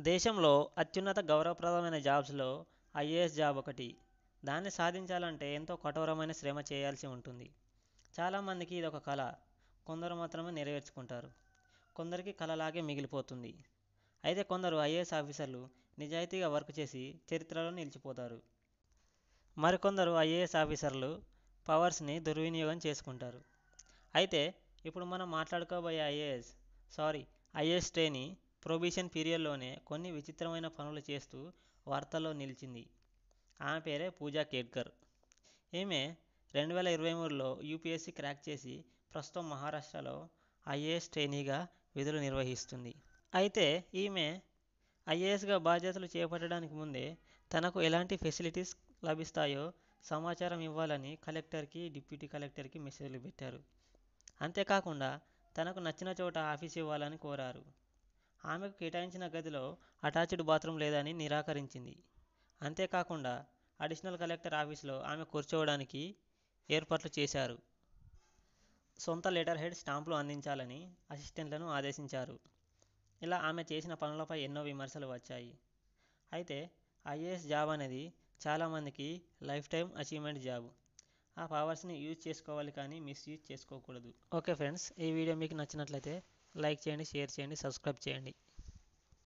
దేశంలో అత్యున్నత గౌరవప్రదమైన జాబ్స్లో ఐఏఎస్ జాబ్ ఒకటి. దాన్ని సాధించాలంటే ఎంతో కఠోరమైన శ్రమ చేయాల్సి ఉంటుంది. చాలామందికి ఇది ఒక కళ. కొందరు మాత్రమే నెరవేర్చుకుంటారు. కొందరికి కళలాగే మిగిలిపోతుంది. అయితే కొందరు ఐఏఎస్ ఆఫీసర్లు నిజాయితీగా వర్క్ చేసి చరిత్రలో నిలిచిపోతారు. మరికొందరు ఐఏఎస్ ఆఫీసర్లు పవర్స్ని దుర్వినియోగం చేసుకుంటారు. అయితే ఇప్పుడు మనం మాట్లాడుకోబోయే ఐఏఎస్ ట్రైనీ ప్రొబేషన్ పీరియడ్లోనే కొన్ని విచిత్రమైన పనులు చేస్తూ వార్తల్లో నిలిచింది. ఆమె పేరే పూజా కేట్కర్. ఈమె 2023లో యూపీఎస్సీ క్రాక్ చేసి ప్రస్తుతం మహారాష్ట్రలో ఐఏఎస్ ట్రైనీగా విధులు నిర్వహిస్తుంది. అయితే ఈమె ఐఏఎస్గా బాధ్యతలు చేపట్టడానికి ముందే తనకు ఎలాంటి ఫెసిలిటీస్ లభిస్తాయో సమాచారం ఇవ్వాలని కలెక్టర్కి, డిప్యూటీ కలెక్టర్కి మెసేజ్లు పెట్టారు. అంతేకాకుండా తనకు నచ్చిన చోట ఆఫీస్ ఇవ్వాలని కోరారు. ఆమెకు కేటాయించిన గదిలో అటాచ్డ్ బాత్రూమ్ లేదని నిరాకరించింది. అంతేకాకుండా అడిషనల్ కలెక్టర్ ఆఫీసులో ఆమె కూర్చోవడానికి ఏర్పాట్లు చేశారు. సొంత లెటర్ హెడ్ స్టాంపులు అందించాలని అసిస్టెంట్లను ఆదేశించారు. ఇలా ఆమె చేసిన పనులపై ఎన్నో విమర్శలు వచ్చాయి. అయితే ఐఏఎస్ జాబ్ అనేది చాలామందికి లైఫ్ టైం అచీవ్మెంట్ జాబ్. ఆ పవర్స్ని యూజ్ చేసుకోవాలి కానీ మిస్యూజ్ చేసుకోకూడదు. ఓకే ఫ్రెండ్స్, ఈ వీడియో మీకు నచ్చినట్లయితే లైక్ చేయండి, షేర్ చేయండి, సబ్స్క్రైబ్ చేయండి.